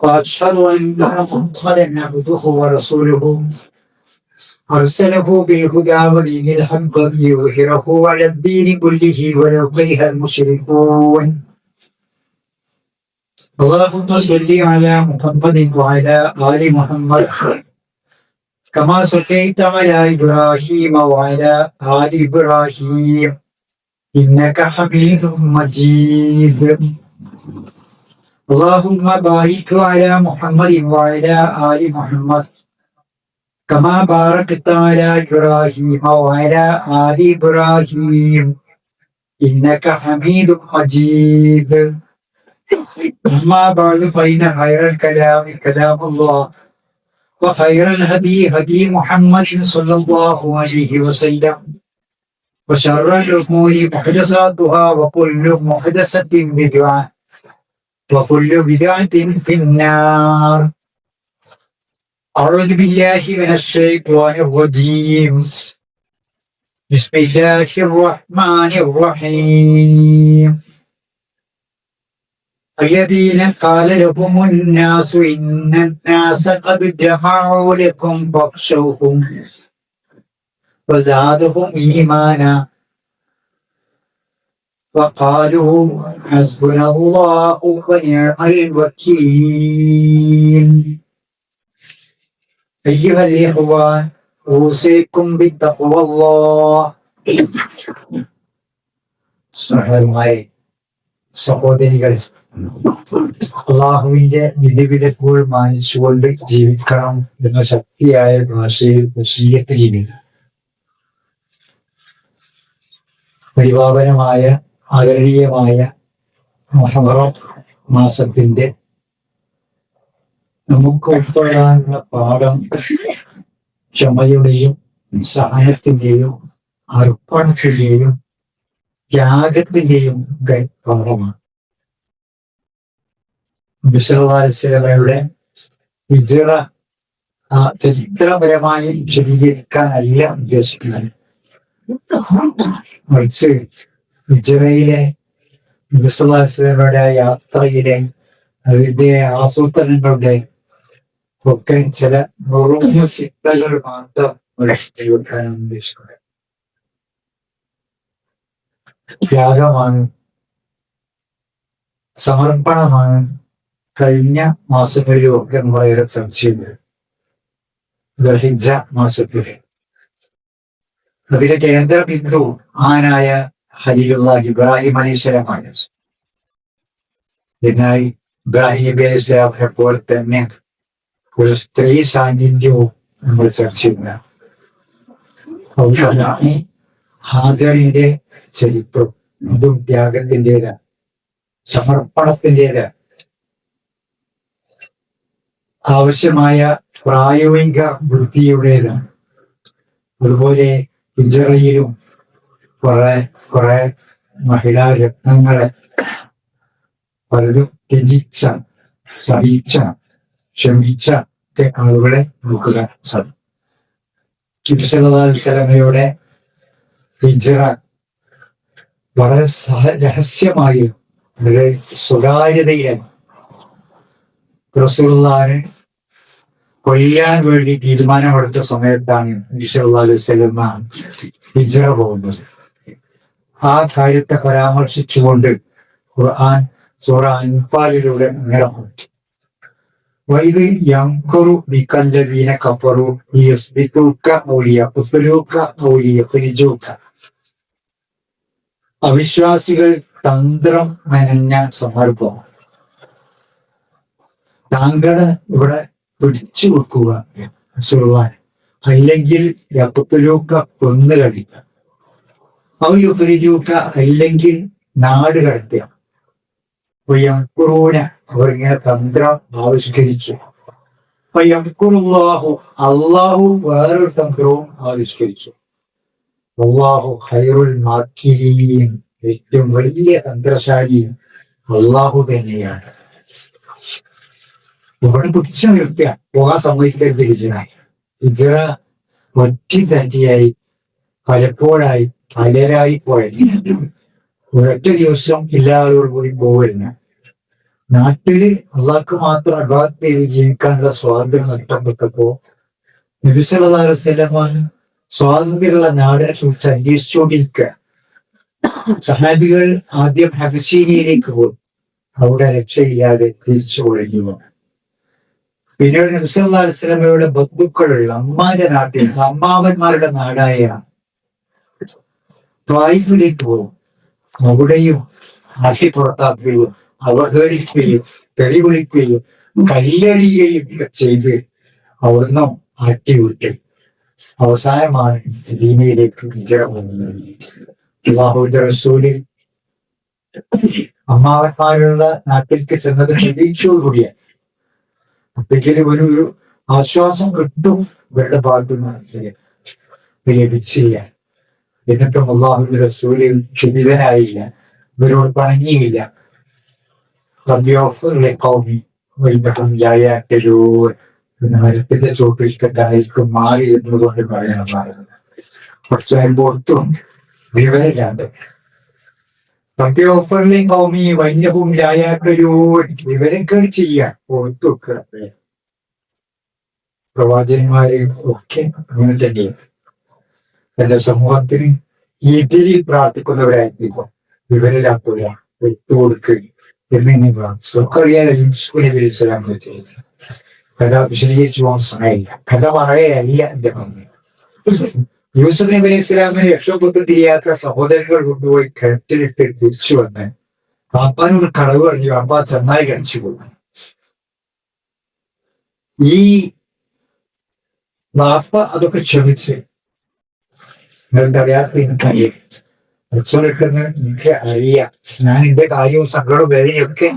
وأشهد أن محمدا عبده ورسوله أرسله بالهدى ودين الحق ليظهره على الدين كله ولو كره المشركون. اللهم صل على محمد وعلى آل محمد كما صليت على إبراهيم وعلى آل إبراهيم إنك حميد مجيد. اللهم بارك على محمد وعلى آل محمد كما باركت على إبراهيم وعلى آل إبراهيم إنك حميد مجيد. أما بعد فإن خير الكلام كلام الله وخير الهدي هدي محمد صلى الله عليه وسلم وشر الأمور محدثاتها وكل محدثة بدعة وكل بدعة في النار. أعوذ بالله من الشيطان الرجيم. بسم الله الرحمن الرحيم. الذين قال لهم الناس إن الناس قد جمعوا لكم فاخشوهم وزادهم إيمانا وقالوا حسبنا الله ونعم الوكيل. أيها الإخوان أوصيكم بتقوى الله. സഹോദരികൾ, അള്ളാഹുവിന്റെ വിധിവിലക്കുകൾ മാനിച്ചുകൊണ്ട് ജീവിക്കണം എന്ന ശക്തിയായ ഭാഷയിൽ വസീയത്ത് ചെയ്യുന്നു. പരിപാവനമായ ആദരണീയമായ മുഹറം മാസത്തിന്റെ നമുക്ക് ഉൾക്കൊള്ളാനുള്ള പാഠം ക്ഷമയുടെയും സഹനത്തിന്റെയും അർപ്പണത്തിന്റെയും ത്യാഗത്തിന്റെയും പാഠമാണ്. വിശ്വയുടെ ഹിജ്റ ചരിത്രപരമായി വിശദീകരിക്കാനല്ല ഉദ്ദേശിക്കുന്നത്, മറിച്ച് ഹിജ്റയിലെ വിശ്വയുടെ യാത്രയിലെ അതിന്റെ ആസൂത്രണങ്ങളുടെ ഒക്കെ ചില നുറുങ്ങു ചിന്തകൾ മാത്രം വിവരിക്കാനാണ് ഉദ്ദേശിക്കുന്നത്. ത്യാഗമാണ്, സമർപ്പണമാണ് കഴിഞ്ഞ മാസങ്ങളിലുമൊക്കെ നമ്മളേറെ ചർച്ച ചെയ്തത്. ദുൽഹിജ്ജ മാസത്തിലെ അതിലെ കേന്ദ്ര ബിന്ദു ആനായ ഖലീലുള്ളാഹി ഇബ്രാഹിം അലൈഹിസ്സലാമാണ്. ഇതിനായി ഇബ്രാഹിം അലൈഹിസ്സലാമിനെ പോലെ തന്നെ ഒരു സ്ത്രീ സാന്നിധ്യവും നമ്മൾ ചർച്ച ചെയ്യുന്ന ഹാജറിന്റെ ചരിത്രം, അതും ത്യാഗത്തിൻ്റെത്, സമർപ്പണത്തിൻ്റെത്, ആവശ്യമായ പ്രായോഗിക ബുദ്ധിയുടേതാണ്. അതുപോലെ ഹിജ്റയിലും കുറെ മഹിളാ രത്നങ്ങളെ പലരും ത്യജിച്ച, സഹിച്ച, ക്ഷമിച്ച ഒക്കെ ആളുകളെ നോക്കുക സാധിക്കും. നബിയുടെ ഹിജ്റ വളരെ രഹസ്യമായി, വളരെ സ്വകാര്യതയിലാണ്. റസൂലുള്ളാഹിനെ കൊല്ലാൻ വേണ്ടി തീരുമാനമെടുത്ത സമയത്താണ് നബി സല്ലല്ലാഹു അലൈഹി വസല്ലം ഹിജ്റ പോകുന്നത്. ആ കാര്യത്തെ പരാമർശിച്ചുകൊണ്ട് ഖുർആൻ സൂറ അൻഫാലിലൂടെ നിറമുണ്ട്. വൈദ് യംകുറു ബികല്ലദീന കഫറു ലിയസ്ബിതുക ഔ ലിയഖ്തുലൂക ഔ ലിയഖ്രിജൂക. അവിശ്വാസികൾ തന്ത്രം മെനഞ്ഞ സന്ദർഭം, താങ്കളെ ഇവിടെ പിടിച്ചു വെക്കുക, അല്ലെങ്കിൽ യഖ്തുലൂക കൊന്നു കഴിക്കുക, ഔ ലിയഖ്രിജൂക അല്ലെങ്കിൽ നാട് കടത്തുക. യംകുറൂന അവരിങ്ങനെ തന്ത്രം ആവിഷ്കരിച്ചു. യംകുറുല്ലാഹു അള്ളാഹു വേറൊരു തന്ത്രവും ആവിഷ്കരിച്ചു. അല്ലാഹു ഖൈറുൽ മാക്കിരീൻ, ഏറ്റവും വലിയ തന്ത്രശാലിയും അള്ളാഹു തന്നെയാണ്. ഇവിടെ പിടിച്ചു നിർത്തുക, പോകാൻ സമ്മതിക്കരുത്. ഹിജ്റ ഒറ്റ പലപ്പോഴായി പലരായി പോയത്. ഒരൊറ്റ ദിവസം എല്ലാവരോടും കൂടി പോവുകയാണ്. നാട്ടില് അള്ളാഹ്ക്ക് മാത്രം അബാദത്ത് ചെയ്ത് ജീവിക്കാനുള്ള സ്വാതന്ത്ര്യം നഷ്ടപ്പെട്ടപ്പോ നബി സല്ലല്ലാഹു അലൈഹി വസല്ലം സ്വാതന്ത്ര്യമുള്ള നാടിനെ കുറിച്ച് അന്വേഷിച്ചുകൊണ്ടിരിക്കുക. സഹാബികൾ ആദ്യം ഹബശീനിയിലേക്ക് പോകും. അവിടെ രക്ഷയില്ലാതെ തിരിച്ചു കൊഴിഞ്ഞു. പിന്നീട് നബി സല്ലല്ലാഹു അലൈഹി വസല്ലമയുടെ ബന്ധുക്കളുള്ള അമ്മാന്റെ നാട്ടിൽ അമ്മാവന്മാരുടെ നാടായ ത്വായിഫിലേക്ക് പോകും. അവിടെയും ആട്ടി പുറത്താക്കുകയും അവഹേളിക്കുകയും തെറിവിളിക്കുകയും കല്ലെറിയുകയും ചെയ്ത് അവിടുന്ന് ആട്ടിവിട്ട് അവസാനമാണ് ദീനയിലേക്ക് ഹിജ്റ വന്നത്. അല്ലാഹുവിന്റെ റസൂല് അമ്മാവന്മാരുള്ള നാട്ടിലേക്ക് ചെന്നത് പ്രതീക്ഷയോടുകൂടിയാണ്. അപ്പോഴേക്കും ഒരു ആശ്വാസം കിട്ടും ഇവരുടെ ഭാഗത്തുനിന്ന് ലഭിച്ചില്ല. എന്നിട്ടും അല്ലാഹുവിന്റെ റസൂല് ക്ഷുഭിതനായില്ല, ഇവരോട് പണങ്ങിയില്ല. മരത്തിന്റെ ചോട്ടിൽക്ക് മാറി എന്നതുകൊണ്ട് പറയണം. കുറച്ചു കഴിയുമ്പോഴത്തും വിവരമില്ലാണ്ട് കൗമി വന്യവും യായാക്കരോ വിവരങ്ങൾ ചെയ്യാൻ പുറത്തു വെക്കുക. പ്രവാചകന്മാരെ ഒക്കെ അങ്ങനെ തന്നെയാണ്. എന്റെ സമൂഹത്തിന് എതിരിൽ പ്രാർത്ഥിക്കുന്നവരായിരിക്കും വിവരമില്ലാത്തവര വ്യക്തി കൊടുക്കുക എന്നിങ്ങനെ കഥ വിശദീകരിച്ചു പോകാൻ സമയമില്ല. കഥ പറയുകയല്ല എന്റെ പറഞ്ഞു. യൂസുഫ് നബി അലൈഹി ഇസ്ലാമിനെ രക്ഷപ്പെട്ടു തിരിയാത്ത സഹോദരങ്ങൾ കൊണ്ടുപോയി കിണറ്റിലിട്ട് തിരിച്ചു വന്ന് പാപ്പാനോട് കളവ് പറഞ്ഞു. അപ്പ ചെന്നായി കഴിച്ചു പോകും. ഈ വാപ്പ അതൊക്കെ ക്ഷമിച്ച് നിങ്ങൾക്കറിയാത്ത എനിക്കറിയാം, രക്ഷപ്പെടുക്കുന്ന എനിക്ക് അറിയാം, ഞാൻ എന്റെ കാര്യവും സങ്കടവും വേദനയൊക്കെ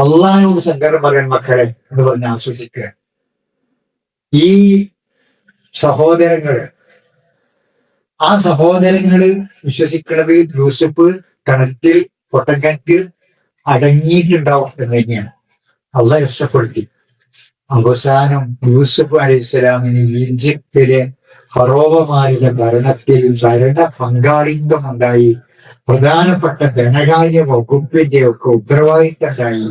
അള്ളാഹിനോട് സങ്കടം പറയാൻ മക്കളെ എന്ന് പറഞ്ഞ് ആശ്വസിക്കുക. ഈ സഹോദരങ്ങള് വിശ്വസിക്കുന്നത് യൂസുഫ് കിണറ്റിൽ പൊട്ടക്കിണറ്റിൽ അടങ്ങിയിട്ടുണ്ടാവും എന്ന് തന്നെയാണ്. അള്ളാഹ് രക്ഷപ്പെടുത്തി. അവസാനം യൂസുഫ് അലൈഹിസ്സലാമിന് ഈജിപ്തിലെ ഫറോവമാരുടെ ഭരണത്തിൽ ഭരണ പങ്കാളിത്തം ഉണ്ടായി. പ്രധാനപ്പെട്ട ധനകാര്യ വകുപ്പിന്റെ ഒക്കെ ഉത്തരവാദിത്തം ഉണ്ടായി.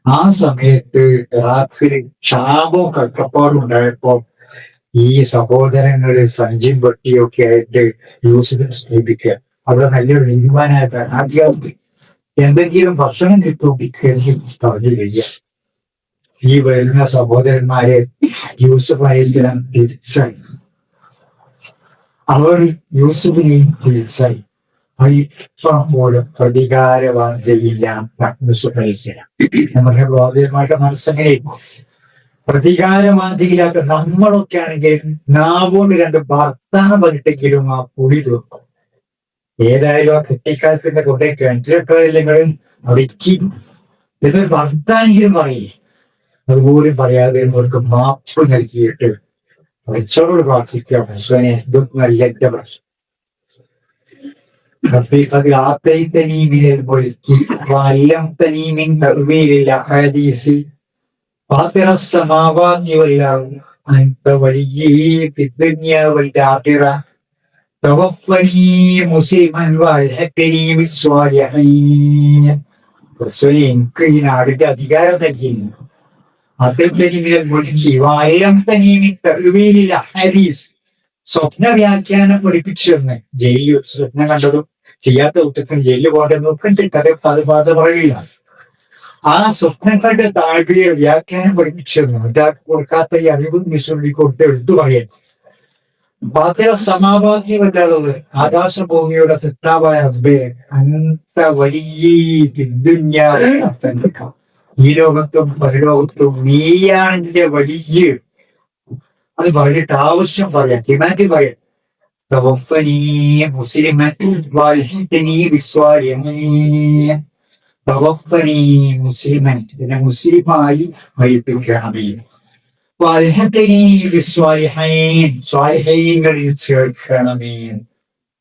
ആ സമയത്ത് ഇറാഖിൽ ക്ഷാമവും കഷ്ടപ്പാടും ഉണ്ടായപ്പോ ഈ സഹോദരങ്ങള് സഞ്ചിയും വെട്ടിയൊക്കെ ആയിട്ട് യൂസുഫിനെ സ്നേഹിക്കുക. അവിടെ നല്ലൊരു നീതിമാനായ ഭരണാധികാരി എന്തെങ്കിലും ഭക്ഷണം കിട്ടുമെങ്കിൽ പറഞ്ഞു കഴിയുക. ഈ വരുന്ന സഹോദരന്മാരെ യൂസുഫ് അലൈഹിസ്സലാം തിരിച്ചായി. അവർ യൂസുഫിനെയും തിരിച്ചായി. പോലും പ്രതികാരവാഞ്ചയില്ല യൂസുഫ് അലൈഹിസ്സലാം. നമ്മുടെ പ്രവാചകന്മാരുടെ മനസ്സെങ്ങനെ പ്രതികാരവാഞ്ചയില്ലാത്ത നമ്മളൊക്കെ ആണെങ്കിൽ നാവോട് രണ്ട് ഭർത്താനം പറഞ്ഞിട്ടെങ്കിലും ആ പുളി തീർക്കും. ഏതായാലും ആ കുട്ടിക്കാലത്തിന്റെ കൊണ്ടേ കിണറ്റിലൊക്കെ അടിക്കി ഇത് ഭർത്താനെങ്കിലും പറയേ, അതുപോലും പറയാതെ അവർക്ക് മാപ്പ് നൽകിയിട്ട് പഠിച്ചവരോട് പ്രാർത്ഥിക്കാം. ഹുസൈനെ ഇതും നല്ല എന്റെ പ്രശ്നം. അത് ആത്തൈത്തനീ മിനൽ മുൽക്കി വഅല്ലംതനീ മിൻ തഅ്വീലിൽ അഹാദീസ് ഫാത്തിറ السماوات والأرض أنت وليي في الدنيا والآخرة توفني مسلما والحقني بالصالحين. റസൂലേ, എനിക്ക് ഈ നാടിന്റെ അധികാരം നൽകിയിരുന്നു. സ്വപ്ന വ്യാഖ്യാനം പഠിപ്പിച്ചിരുന്നു. ജയിലിൽ സ്വപ്നം കണ്ടതും ചെയ്യാത്ത കുറ്റത്തിന് ജയിലിൽ പോകേണ്ടതൊക്കെ കഥ പറയില്ല. ആ സ്വപ്നങ്ങളുടെ താഴ്വീയ വ്യാഖ്യാനം പഠിപ്പിച്ചിരുന്നു. മറ്റാർക്ക് കൊടുക്കാത്ത ഈ അറിവ് മിശ്രമി കൊടുത്ത് എടുത്തു പറയാൻ ബാധ്യത സമാവാദ്യമല്ലാതെ ആകാശഭൂമിയുടെ സിട്ടാവായ ഹസ്ബേ അനന്ത വലിയ ഈ ലോകത്തും പരലോകത്തും നീയാണ് ഇതിന്റെ വലിയ. അത് പറഞ്ഞിട്ട് ആവശ്യം പറയാം, ഡിമാൻഡ് പറയാം. മുസ്ലിമൻ ഇതിനെ മുസ്ലിമായി മരിപ്പിക്കണമേ. ചേർക്കണമേ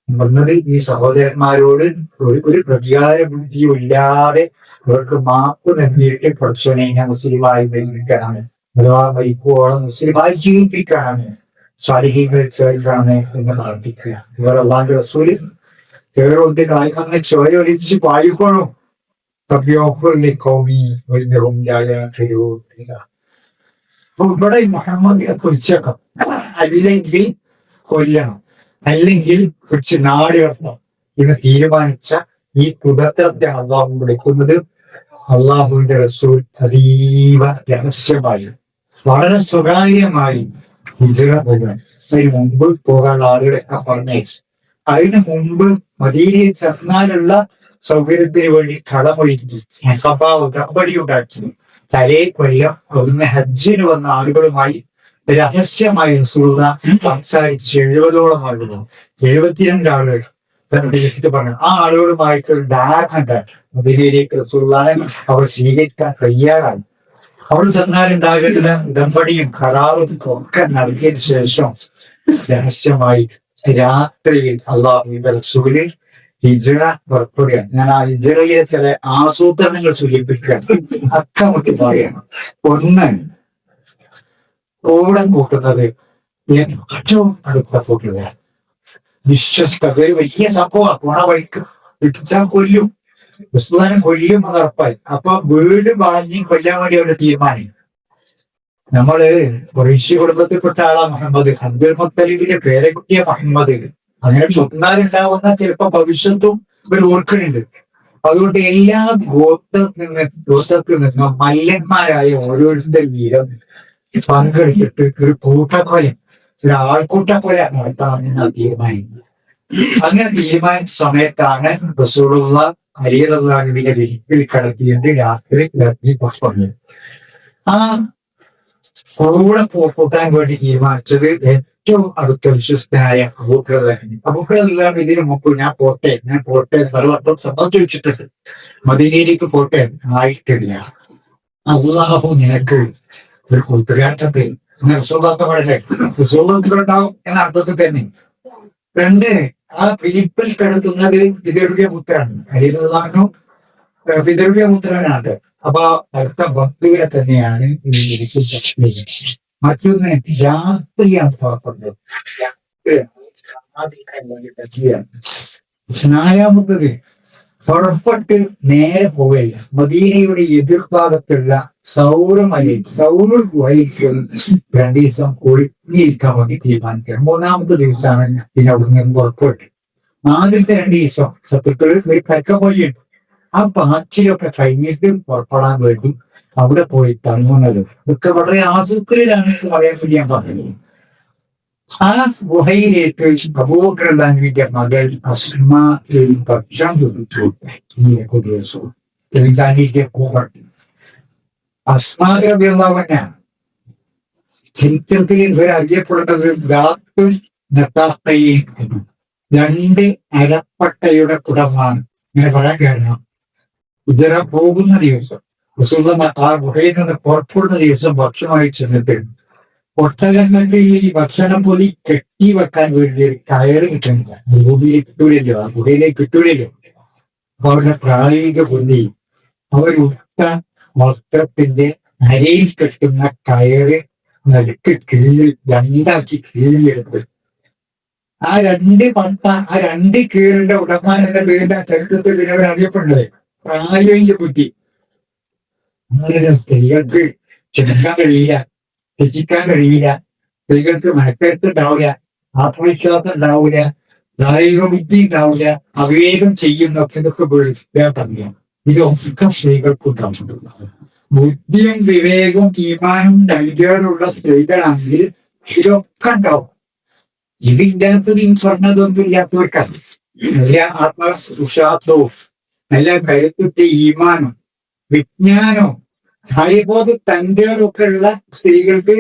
വന്നത് ഈ സഹോദരന്മാരോട് ഒരു പ്രതികാര ബുദ്ധിയും ഇല്ലാതെ അവർക്ക് മാപ്പ് നൽകിയിട്ട് പ്രശ്നെ ഞാൻ മുസ്ലിമായി മരിക്കണം, അഥവാ മരിപ്പോളം മുസ്ലിമായി ജീവിപ്പിക്കണം, സ്വാലിഹീങ്ങൾ ചേർക്കണമേ എന്ന് പ്രാർത്ഥിക്കുക. ഇവർ അള്ളാഹുവിന്റെ റസൂല് കേരളത്തിൽ ആയിക്കങ്ങനെ ചോര ഒലിച്ച് പായിക്കോളും. തബ്യോഫുൽ ഖൗമി വഇന്നഹും ലാ യഅഖിലൂൻ. അപ്പൊ ഇവിടെ ഈ മുഹമ്മദിനെ കുറിച്ചൊക്കെ അല്ലെങ്കിൽ കൊല്ലണം, അല്ലെങ്കിൽ കുറിച്ച് നാടി കടത്തണം എന്ന് തീരുമാനിച്ച ഈ കുതന്ത്രത്തെ അള്ളാഹു വിളിക്കുന്നത് അള്ളാഹുവിന്റെ റസൂൽ അതീവ രഹസ്യമായി വളരെ സ്വകാര്യമായി ഹിജ്റ പോകാൻ അതിന് മുമ്പ് പോകാനുള്ള ആളുകളൊക്കെ പറഞ്ഞയച്ചു. അതിനു മുമ്പ് മദീനയിൽ ചെന്നാലുള്ള സൗകര്യത്തിന് വേണ്ടി കടമൊഴിച്ച് ഉടമ്പടി ഉണ്ടാക്കി തലേ കൊല്ലം ഒന്ന് ഹജ്ജിന് വന്ന ആളുകളുമായി രഹസ്യമായി റസൂലുള്ളാഹി സംസാരിച്ച് 70ഓളം ആളുകൾ, 72 ആളുകൾ തന്റെ പറഞ്ഞു. ആ ആളുകളുമായിട്ട് ഒരു ധാരണ മദീനയിലേക്ക് റസൂലുള്ളാഹിയെ അവർ സ്വീകരിക്കാൻ തയ്യാറായി. അവിടെ ചെന്നാലുണ്ടാകുന്ന ഉടമ്പടിയും കരാറും ഒക്കെ നൽകിയതിനു ശേഷം രഹസ്യമായി രാത്രിയിൽ അള്ളാഹുവിന്റെ റസൂല് ഹിജ്റ പുറപ്പെടുക. ഞാൻ ആ ഹിജ്റയിലെ ചില ആസൂത്രണങ്ങൾ സൂചിപ്പിക്കാൻ അക്കമൊക്കെ പറയണം. ഒന്ന്, ഓടം കൂട്ടുന്നത് ഏറ്റവും അടുത്ത കൂട്ടുക. വിശ്വസിക്കുക, ഒരു വലിയ സംഭവമാണ്. പോണ വഴിക്ക് ഇടിച്ചാൽ കൊല്ലും, മുസ്ലിം കൊല്ലും എന്ന് ഉറപ്പായി. അപ്പൊ വീട് വാങ്ങി കൊല്ലാൻ വേണ്ടി അവരുടെ തീരുമാനം. നമ്മള് ഋഷി കുടുംബത്തിൽപ്പെട്ട ആളാ മുഹമ്മദ്. അബ്ദുൽ മുത്തലിബിന്റെ പേരക്കുട്ടിയ മുഹമ്മദ്. അങ്ങനെ സ്വപ്നാലുണ്ടാവുന്ന ചിലപ്പോ ഭവിഷ്യത്തും ഇവർ ഓർക്കുന്നുണ്ട്. അതുകൊണ്ട് എല്ലാ ഗോത്രത്തിൽ നിന്നും മല്ലന്മാരായ ഓരോരുത്തരുടെ വീതം പങ്കെടുത്തിട്ട് ഒരു കൂട്ടക്കൊലം, ഒരു ആൾക്കൂട്ടക്കൊല നടത്താമെന്ന് തീരുമാനിക്കുന്നത്. അങ്ങനെ തീരുമാനിച്ച സമയത്താണ് റസൂലുള്ളാഹി അലി റളിയല്ലാഹുവിന്റെ വീട്ടിൽ കടത്തിയിട്ട് രാത്രി പുറപ്പെടുന്നത്. ആ കൂടെ കൂട്ടാൻ വേണ്ടി തീരുമാനിച്ചത് ഏറ്റവും അടുത്ത വിശ്വസ്തനായ അബൂബക്കർ. ഇതിനു മുമ്പ് ഞാൻ പോട്ടെ സർവത്വം സമ്മതിച്ചിട്ടുണ്ട്, മദീനയിലേക്ക് പോട്ടെ, ആയിട്ടില്ല. അല്ലാഹു നിനക്ക് ഒരു കൂട്ടുകാരത്തെ ഉണ്ടാവും എന്ന അർത്ഥത്തിൽ തന്നെ. രണ്ട്, ആ ഫിലിപ്പിൽ കിടക്കുന്നത് പിതൃവ്യ പുത്രനാണ്. അലിഹു പിതൃവ്യ പുത്രനാണ്. അപ്പൊ അടുത്ത ഭക്തികളെ തന്നെയാണ് മറ്റൊന്ന് രാത്രിയാണ് പുറപ്പെടുന്നത്. നാലാമത്തത് പുറപ്പെട്ട് നേരെ പോവുകയില്ല. മദീനയുടെ എതിർഭാഗത്തുള്ള സൗറുൽ ഗുഹയ്ക്ക് 2 ദിവസം ഒളിഞ്ഞിരിക്കാൻ വേണ്ടി തീരുമാനിക്കുക. 3-ാമത്തെ ദിവസമാണ് ഇതിനവിടുന്ന് പുറപ്പെട്ടു. ആദ്യത്തെ 2 ദിവസം ശത്രുക്കൾ കൈക്കപ്പൊയ്യുണ്ട്. ആ പാച്ചിലൊക്കെ കഴിഞ്ഞിട്ട് പുറപ്പെടാൻ വേണ്ടി അവിടെ പോയി തങ്ങുന്നത് ഒക്കെ വളരെ ആസൂത്രിതമാണ് പറയാൻ വേണ്ടി ഞാൻ പറഞ്ഞത്. ആ ഗുഹയിലേക്ക് അബൂബക്കറിന്റെ മകൾ അസ്മാ ഭക്ഷണം കൊടുത്തു. അസ്മാവന ചരിത്രത്തിൽ ഇവർ അറിയപ്പെടുന്നത് രാത്രി നത്താത്തയിൽ 2 അരപ്പട്ടയുടെ കുടമാണ്. ഇങ്ങനെ പറയാൻ കാരണം ഇതര പോകുന്ന ദിവസം ആ ഗുഹയിൽ നിന്ന് പുറപ്പെടുന്ന ദിവസം ഭക്ഷണമായി ചെന്നിട്ട് ഒട്ടകങ്ങളുടെ ഈ ഭക്ഷണം പൊതി കെട്ടി വെക്കാൻ വേണ്ടി കയറ് കിട്ടുന്നില്ല. ഭൂമിയിൽ കിട്ടൂലല്ലോ, ആ ഗുഹയിലേക്ക് കിട്ടൂലല്ലോ. അപ്പൊ അവരുടെ പ്രായോഗിക ബുദ്ധി അവർ ഉത്ത വസ്ത്രത്തിന്റെ അരയിൽ കെട്ടുന്ന കയറ് നടുക്ക് കീഴിൽ 2ആക്കി കീഴിലെടുത്ത് ആ 2 കീറിന്റെ ഉടമാനന്റെ വീടിന്റെ ചരിത്രത്തിൽ ഇതിനവർ അറിയപ്പെടുന്നത് പ്രായോഗിക ബുദ്ധി. അങ്ങനെ സ്ത്രീകൾക്ക് ചെറുക്കാൻ കഴിയില്ല, രചിക്കാൻ കഴിയില്ല. സ്ത്രീകൾക്ക് മനക്കെടുത്തുണ്ടാവില്ല, ആത്മവിശ്വാസം ഉണ്ടാവില്ല, പ്രായോഗിക ബുദ്ധി ഉണ്ടാവില്ല, അവിവേകം ചെയ്യുന്നൊക്കെ ഇതൊക്കെ പറയാം. ഇതൊക്കെ സ്ത്രീകൾക്കുണ്ടാവുന്നുണ്ട്. ബുദ്ധിയും വിവേകവും തീരുമാനവും ധൈര്യമുള്ള സ്ത്രീകളാണെങ്കിൽ ഇതൊക്കെ ഉണ്ടാവും. ഇതിൻ്റെ അകത്ത് നീ പറഞ്ഞതൊന്നും ഇല്ലാത്തവർക്ക് നല്ല ആത്മവിശ്വാസവും നല്ല കരുത്തുറ്റ ഈമാനും വിജ്ഞാനവും ഭാര്യബോധ തന്റെയൊക്കെ ഉള്ള സ്ത്രീകൾക്ക്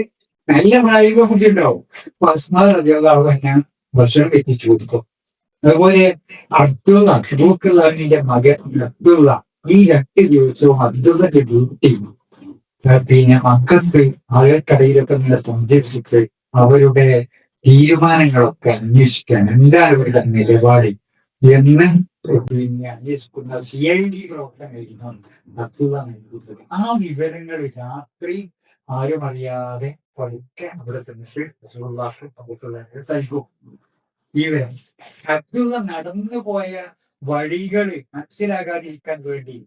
നല്ല പ്രായോഗിക ബുദ്ധി ഉണ്ടാവും. അസ്മാവ് തന്നെ ഭക്ഷണം എത്തിച്ചു കൊടുക്കും. അതുപോലെ അബ്ദുള്ളന്റെ മകൻ അബ്ദുള്ള ഈ 2 ദിവസവും അബ്ദുള്ളന്റെ ഡ്യൂട്ടി പിന്നെ മക്കൾക്ക് ആയക്കടയിലൊക്കെ നല്ല സഞ്ചരിച്ചിട്ട് അവരുടെ തീരുമാനങ്ങളൊക്കെ അന്വേഷിക്കാൻ എന്താണ് ഇവരുടെ നിലപാട് എന്ന് പിന്നെ അന്വേഷിക്കുന്ന CID-കളൊക്കെ ആ വിവരങ്ങൾ രാത്രി ആരും അറിയാതെ പതുക്കെ അവിടെ വിവരം അബ്ദുള്ള നടന്നു പോയ വഴികൾ മനസ്സിലാകാതിരിക്കാൻ വേണ്ടി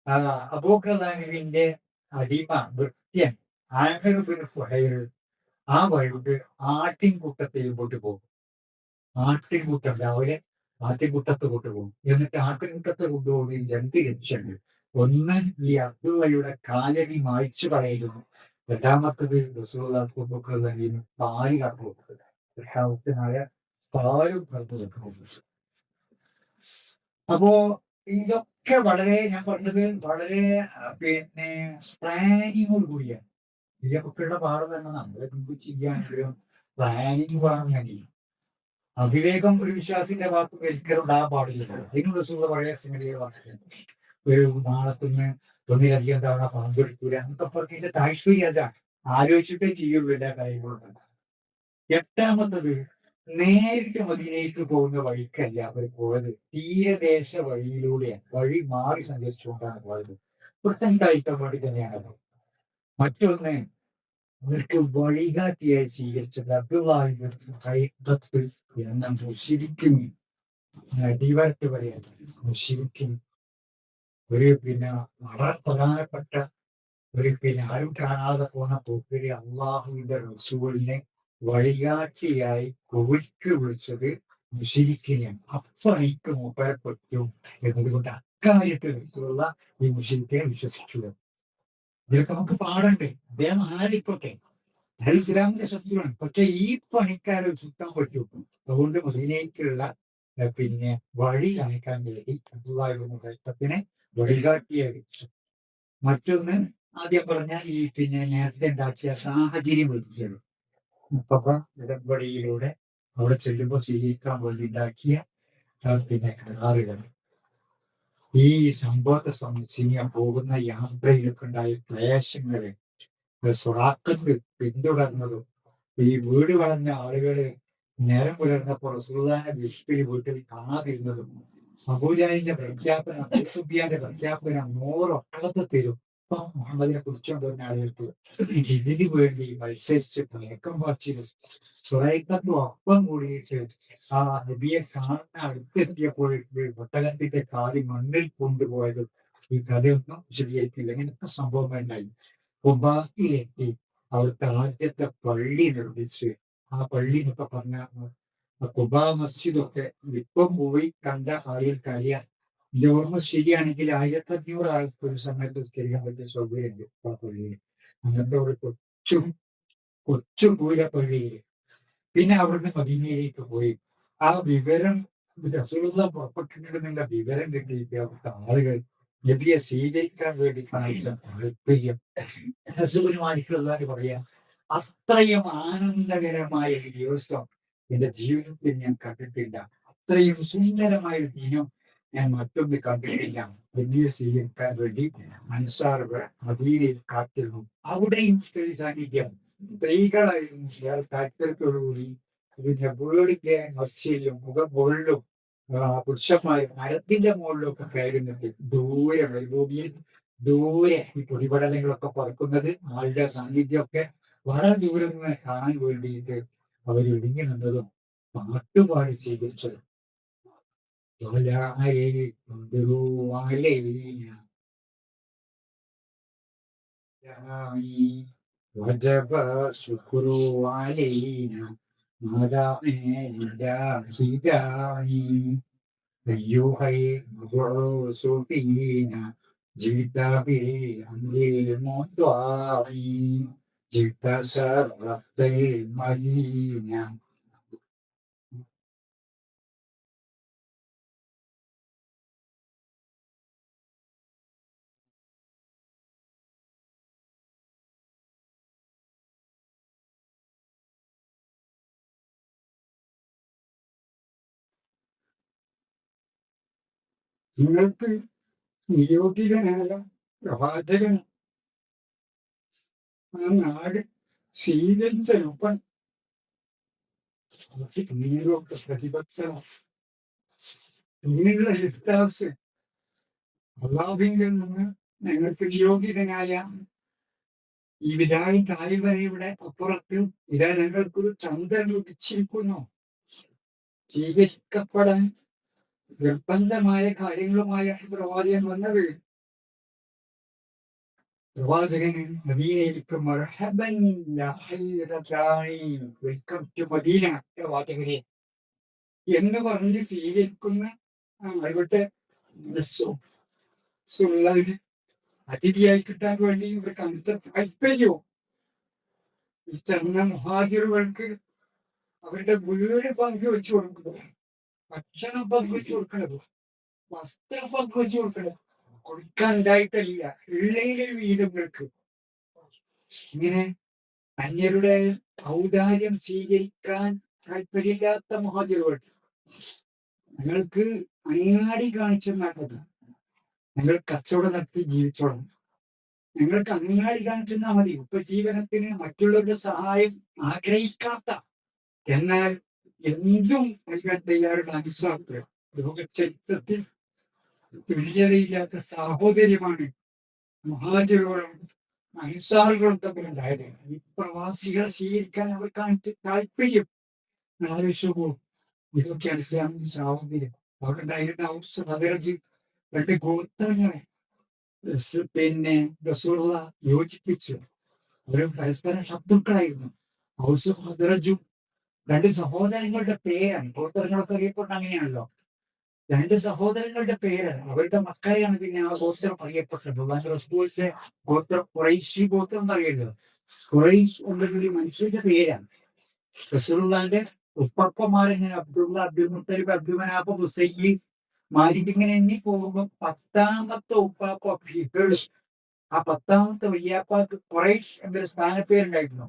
ആ അബൂഖലാഹിന്റെ അടിമ വൃത്യൻ ആമിർ ബിൻ ഫുഹൈർ ആ വഴിക്ക് ആട്ടിൻകൂട്ടത്തിൽ പോകും. ആട്ടിൻകൂട്ടം രാവിലെ ആട്ടിൻകൂട്ടത്ത് കൊണ്ടുപോകും. എന്നിട്ട് ആട്ടിൻകൂട്ടത്തെ കൊണ്ടുപോയി രണ്ട് ലക്ഷ്യങ്ങൾ. ഒന്ന് ഈ അബ്ദുള്ളയുടെ കാലടി മായ്ച്ചു കളയുന്നു. രണ്ടാമത്തത് റസൂലുള്ളാഹിക്ക് പാല് കറന്നു കൊടുക്കുക. രണ്ടാമത്തിനായ പാലും കറന്നു കൊടുക്കുന്നത്. അപ്പോ ഇതൊക്കെ വളരെ ഞാൻ പറഞ്ഞത് വളരെ പിന്നെ പ്ലാനിങ്ങോട് കൂടിയാണ്. ഈ കുട്ടികളുടെ പാഠം തന്നെ നമ്മളെ മുമ്പ് ചെയ്യാനെങ്കിലും പ്ലാനിങ് വേണം വേണ്ടി. അവിവേകം ഒരു വിശ്വാസിന്റെ ഭാഗത്ത് ഒരിക്കലും ഉണ്ടാകാൻ പാടില്ലല്ലോ. അതിന് റസൂലുള്ള വളരെ സംഗതികൾ പറഞ്ഞിട്ടുണ്ട്. ഒരു നാളത്തുനിന്ന് ഒന്നിലധികം തവണ പങ്കെടുക്കൂല എന്നൊക്കെ പറഞ്ഞതിന്റെ താല്പര്യം അതാണ്. ആലോചിച്ചിട്ടേ ചെയ്യുള്ളൂ എല്ലാ കാര്യങ്ങളും. എട്ടാമത്തത് നേരിട്ട് മദീനയിലേക്ക് പോകുന്ന വഴിക്കല്ല അവർ പോയത്, തീരദേശ വഴിയിലൂടെയാണ്. വഴി മാറി സഞ്ചരിച്ചുകൊണ്ടാണ് പോയത്. വൃത്തം വേണ്ടി തന്നെയാണ്. മറ്റൊന്ന് അവർക്ക് വഴികാട്ടിയായി സ്വീകരിച്ചത് ശരിക്കും അടിവാരത്ത് പറയാൻ ശരിക്കും ഒരു പിന്നെ വളരെ പ്രധാനപ്പെട്ട ഒരു പിന്നെ ആരും കാണാതെ പോന്ന പോക്കില് അള്ളാഹുവിന്റെ റസൂലിനെ വഴികാട്ടിയായി കോഴിക്ക് വിളിച്ചത് മുഷിരിക്കിനെയാണ്. അപ്പൊ എനിക്ക് മൂപ്പരെ പറ്റും എന്നതുകൊണ്ട് അക്കാര്യത്തിൽ വെച്ചുള്ള ഈ മുഷിരിക്കിനെ വിശ്വസിക്കുക. ഇതിലൊക്കെ നമുക്ക് പാടണ്ടേ. അദ്ദേഹം ആരിപ്പോട്ടെ, അത് ഇസ്ലാമിന്റെ ശത്രുവാണ്. പക്ഷെ ഈ പണിക്കാരെ ചുറ്റാൻ പറ്റും. അതുകൊണ്ട് മദീനയ്ക്കുള്ള പിന്നെ വഴി അയക്കാൻ വേണ്ടി അബ്ദുള്ളാഹിബ്നെ വഴികാട്ടിയെ വെച്ചു. മറ്റൊന്ന് ആദ്യം പറഞ്ഞ ഈ പിന്നെ നേരത്തെ ഉണ്ടാക്കിയ സാഹചര്യം വിളിച്ചത് മുപ്പ ഇടപടിയിലൂടെ അവിടെ ചെല്ലുമ്പോൾ സ്വീകരിക്കാൻ വേണ്ടി ഉണ്ടാക്കിയ പിന്നെ കരാറുകൾ. ഈ സംഭവത്തെ സംബന്ധിച്ച് പോകുന്ന യാത്രയിലൊക്കെ ഉണ്ടായ ക്ലേശങ്ങള് സ്വറാക്കത്ത് പിന്തുടർന്നതും ഈ വീട് വളർന്ന ആളുകള് നേരം പുലർന്നപ്പോൾ റസൂലുള്ളാഹിനെ വീട്ടിൽ കാണാതിരുന്നതും അബൂജഹലിന്റെ പ്രഖ്യാപനം, അബൂസുഫിയാന്റെ പ്രഖ്യാപനം 100 ഒട്ടകത്തെ തരും ഇപ്പൊ മുഹമ്മദിനെ കുറിച്ചുകൊണ്ടുവന്ന ആളുകൾക്ക് ഇതിനു വേണ്ടി മത്സരിച്ച് മയക്കം പറിച്ചത് സുറൈഖത്തും ഒപ്പം കൂടിയിട്ട് ആ നബിയെ കാണുന്ന അടുത്തെത്തിയപ്പോൾ ഒട്ടകത്തിന്റെ കാലി മണ്ണിൽ കൊണ്ടുപോയത് ഈ കഥയൊന്നും വിശദീകരിക്കില്ല. ഇങ്ങനത്തെ സംഭവങ്ങൾ ഉണ്ടായി. ഖുബായിലെത്തി അവിടുത്തെ ആദ്യത്തെ പള്ളി നിർമ്മിച്ച് ആ പള്ളി എന്നൊക്കെ പറഞ്ഞ ഖുബാ മസ്ജിദൊക്കെ ഇപ്പം പോയി കണ്ട ആളുകൾക്ക് അറിയാം. എന്റെ ഓർമ്മ ശരിയാണെങ്കിൽ 1500 ആൾക്ക് ഒരു സമയത്ത് നിസ്കരിക്കാൻ പറ്റിയ സൗകര്യമുണ്ട് ആ പള്ളിയിൽ. അങ്ങനത്തെ ഒരു കൊച്ചു പൂര പള്ളിയിൽ. പിന്നെ അവിടുന്ന് മദീനയിലേക്ക് പോയി ആ വിവരം റസൂലുള്ളാഹി പുറപ്പെട്ടിട്ടുണ്ടെന്നുള്ള വിവരം കിട്ടിയിട്ട് അവിടുത്തെ ആളുകൾ നബിയെ സ്വീകരിക്കാൻ വേണ്ടി കാണിച്ച താല്പര്യം റസൂലുള്ളാഹിക്ക് പറയാ അത്രയും ആനന്ദകരമായ ഒരു ദിവസം എന്റെ ജീവിതത്തിൽ ഞാൻ കണ്ടിട്ടില്ല. അത്രയും സുന്ദരമായ ഒരു ദിനം ഞാൻ മറ്റൊന്ന് കണ്ടിട്ടില്ല. നബിയെ സ്വീകരിക്കാൻ വേണ്ടി അൻസാറുകൾ മദീനയിൽ കാത്തിരുന്നു. അവിടെയും സ്ത്രീ സാന്നിധ്യം. സ്ത്രീകളായിരുന്നു താല്പര്യത്തോടുകൂടി പിന്നെ വീടിന്റെ മത്സ്യയിലും മുകളിലും പുരുഷന്മാർ മരത്തിന്റെ മുകളിലൊക്കെ കയറുന്നുണ്ട്. ദൂരെ മരുഭൂമിയിൽ ദൂരെ ഈ പൊടിപടലങ്ങളൊക്കെ പറക്കുന്നത് ആളുടെ സാന്നിധ്യമൊക്കെ വളരെ ദൂരെ നിന്ന് കാണാൻ വേണ്ടിയിട്ട് അവർ ഇടുങ്ങി നിന്നതും പാട്ടുപാടി സ്വീകരിച്ചത്. وجب الشكر علينا ما دام هداي أيها المبعوث فينا جئت بأمر المطاع جئت شرفت المدينة. നിങ്ങൾക്ക് നിയോഗിതനായ പ്രവാചകൻ ആ നാട് സ്വീകരിച്ച രൂപം നിങ്ങളൊക്കെ പ്രതിപക്ഷ നിങ്ങളുടെ വിശ്വാസ് അള്ളാഹുവിങ്കിൽ നിന്ന് ഞങ്ങൾക്ക് നിയോഗിതനായ ഈ വിധായി കാലിവരയുടെ അപ്പുറത്ത് ഇതാ ഞങ്ങൾക്കൊരു ചന്ദ്രൻ ഉദിച്ചിരിക്കുന്നു. സ്വീകരിക്കപ്പെടാൻ നിർബന്ധമായ കാര്യങ്ങളുമായാണ് പ്രവാചകൻ വന്നത്. പ്രവാചകന് മദീനയിലേക്ക് മർഹബൻ യാ ഹൈറ ദാഇ, വെൽക്കം ടു മദീന പ്രവാചകരെ എന്ന് പറഞ്ഞ് സ്വീകരിക്കുന്ന ഇവിടുത്തെ സുള്ളതിന് അതിഥിയായി കിട്ടാൻ വേണ്ടി ഇവർക്ക് അന്ത താല്പര്യവും ഈ ചെന്ന മുഹാജിറുകൾക്ക് അവരുടെ വീട് പങ്കുവെച്ചു കൊടുക്കുന്നത്, ഭക്ഷണം പങ്കുവെച്ചു കൊടുക്കുന്നത്, വസ്ത്രം പങ്കുവെച്ചു കൊടുക്കുന്നത്, കൊടുക്കാനുണ്ടായിട്ടില്ല ഉള്ളയിലെ വീടുകൾക്ക്. ഇങ്ങനെ അന്യരുടെ ഔദാര്യം സ്വീകരിക്കാൻ താല്പര്യമില്ലാത്ത മുഹാജിറുകൾ ഞങ്ങൾക്ക് അങ്ങാടി കാണിച്ചെന്നാക്കത്, ഞങ്ങൾ കച്ചവടം നടത്തി ജീവിച്ചോളാം, നിങ്ങൾക്ക് അങ്ങാടി കാണിച്ചെന്നാ മതി. ഉപജീവനത്തിന് മറ്റുള്ളവരുടെ സഹായം ആഗ്രഹിക്കാത്ത, എന്നാൽ എന്തും നൽകാൻ തയ്യാറുള്ള അനുസാരം ലോക ചരിത്രത്തിൽ തുല്യതയില്ലാത്ത സാഹോദര്യമാണ് മുഹാജിറുകളും അൻസാറുകളും തമ്മിലുണ്ടായത്. ഈ പ്രവാസികൾ സ്വീകരിക്കാൻ അവർ കാണിച്ച താല്പര്യം ആലോചിച്ചു. ഇതൊക്കെയാണ് ഇസ്ലാമിന്റെ സാഹോദര്യം. അവിടെ ഉണ്ടായിരുന്ന ഹദറജ് രണ്ട് ഗോത്രങ്ങളെ പിന്നെ റസൂലുള്ള യോജിപ്പിച്ചു. അവർ പരസ്പരം ശത്രുക്കളായിരുന്നു. ഔസും ഹദറജും രണ്ട് സഹോദരങ്ങളുടെ പേരാണ്. ഗോത്രങ്ങളൊക്കെ അറിയപ്പെടുന്ന അങ്ങനെയാണല്ലോ. രണ്ട് സഹോദരങ്ങളുടെ പേരാണ്. അവരുടെ മക്കളെയാണ് പിന്നെ ആ ഗോത്രം അറിയപ്പെട്ടത്. റസൂലിന്റെ ഗോത്രം ഖുറൈശി ഗോത്രം എന്നറിയല്ലോ. ഖുറൈശ് എന്നൊരു മനുഷ്യന്റെ പേരാണ്. റസൂലുള്ളാന്റെ ഉപ്പപ്പന്മാരിങ്ങനെ അബ്ദുള്ള, അബ്ദുൽ മുത്തലിബ്, അബ്ദുൽ മനാഫ്, ഹുസൈൻ, മാലിക് ഇങ്ങനെ എണ്ണി പോകുമ്പോൾ 10ാമത്തെ ഉപ്പാപ്പ ആ 10ാമത്തെ വയ്യാപ്പാക്ക് ഖുറൈശ് എന്നൊരു സ്ഥാനപ്പേരുണ്ടായിരുന്നു.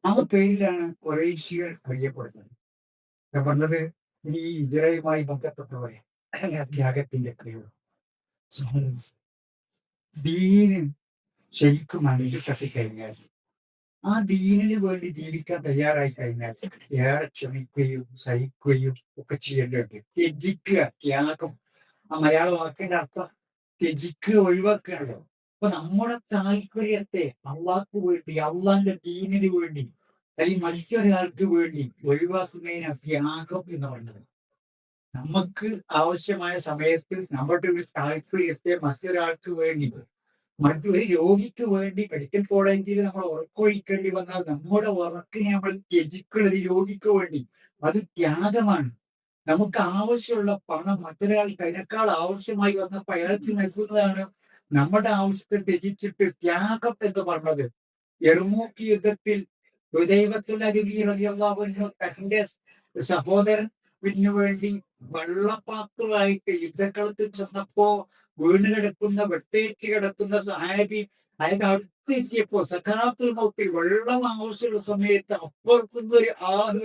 ആ പേരിലാണ് ഖുറൈശികൾ അറിയപ്പെടുന്നത്. ഞാൻ പറഞ്ഞത് ഈ ഇസ്രായേലുമായി ബന്ധപ്പെട്ടവരെ ത്യാഗത്തിന്റെ പ്രയോഗം ദീന് ശരിക്കും അനുസരിച്ച് കഴിഞ്ഞാൽ, ആ ദീനിന് വേണ്ടി ജീവിക്കാൻ തയ്യാറായി കഴിഞ്ഞാൽ ഏറെ ക്ഷമിക്കുകയും സഹിക്കുകയും ഒക്കെ ചെയ്യേണ്ടതുണ്ട്. ത്യജിക്കുക, ത്യാഗം, ആ മലയാള വാക്കിന്റെ അർത്ഥം ത്യജിക്കുക, ഒഴിവാക്കുകയാണല്ലോ. അപ്പൊ നമ്മുടെ താല്പര്യത്തെ അള്ളാഹ്ക്ക് വേണ്ടി, അള്ളാന്റെ ദീനിന് വേണ്ടി, അല്ലെങ്കിൽ മറ്റൊരാൾക്ക് വേണ്ടി ഒഴിവാക്കുന്നതിനാണ് ത്യാഗം എന്ന് പറയുന്നത്. നമുക്ക് ആവശ്യമായ സമയത്ത് നമ്മുടെ ഒരു താല്പര്യത്തെ മറ്റൊരാൾക്ക് വേണ്ടി, മറ്റൊരു രോഗിക്ക് വേണ്ടി മെഡിക്കൽ കോളേജിൽ നമ്മൾ ഉറക്കൊഴിക്കേണ്ടി വന്നാൽ നമ്മുടെ ഉറക്കിനെ നമ്മൾ ത്യജിക്കുന്നത് രോഗിക്ക് വേണ്ടി, അത് ത്യാഗമാണ്. നമുക്ക് ആവശ്യമുള്ള പണം മറ്റൊരാൾക്ക് അതിനേക്കാൾ ആവശ്യമായി വന്നപ്പോൾ അയാൾക്ക് നൽകുന്നതാണ് നമ്മുടെ ആവശ്യത്തെ ത്യജിച്ചിട്ട് ത്യാഗം എന്ന് പറഞ്ഞത്. യർമൂക്ക് യുദ്ധത്തിൽ ഹുദൈബത്തുൽ തന്റെ സഹോദരന് വേണ്ടി വെള്ളപ്പാത്രമായിട്ട് യുദ്ധക്കളത്തിൽ ചെന്നപ്പോ വീണ് കിടക്കുന്ന, വെട്ടേറ്റ് കിടക്കുന്ന സഹാബി അതിന്റെ അടുത്തെത്തിയപ്പോ സഖറാത്തുൽ മൗത്തിൽ വെള്ളം ആവശ്യമുള്ള സമയത്ത് അപ്പുറത്തുനിന്ന് ഒരു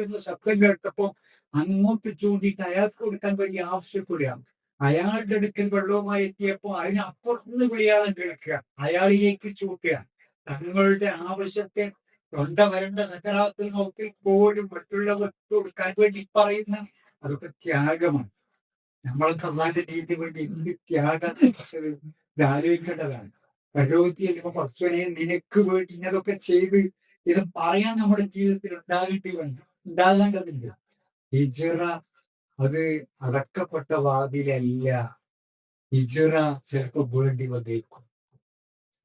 എന്ന ശബ്ദം കേട്ടപ്പോ അങ്ങോട്ട് ചൂണ്ടിയിട്ട് അയാൾക്ക് കൊടുക്കാൻ വേണ്ടി ആവശ്യപ്പെടുക. അയാളുടെ അടുക്കൽ വെള്ളവുമായി എത്തിയപ്പോ അതിനപ്പുറത്തുനിന്ന് വിളിയാതെ കേൾക്കുക, അയാളിലേക്ക് ചൂട്ടുക. തങ്ങളുടെ ആവശ്യത്തെ തൊണ്ട വരണ്ട സക്കറാത്തുൽ മൗത്തിൽ പോലും മറ്റുള്ളവർക്ക് കൊടുക്കാൻ വേണ്ടി പറയുന്ന, അതൊക്കെ ത്യാഗമാണ്. നമ്മൾക്ക് അള്ളാന്റെ നീതി വേണ്ടി എന്ത് ത്യാഗം ആലോചിക്കേണ്ടതാണ്. പരോധി അല്ലെങ്കിൽ ഭക്തനെ നിനക്ക് വേണ്ടി ഇങ്ങനൊക്കെ ചെയ്ത് ഇത് പറയാൻ നമ്മുടെ ജീവിതത്തിൽ ഉണ്ടാകേണ്ടതുണ്ട്. ഹിജ്റ അത് അടക്കപ്പെട്ട വാതിലല്ല. ഹിജ്റ ചിലപ്പോൾ വേണ്ടി വന്നേക്കും,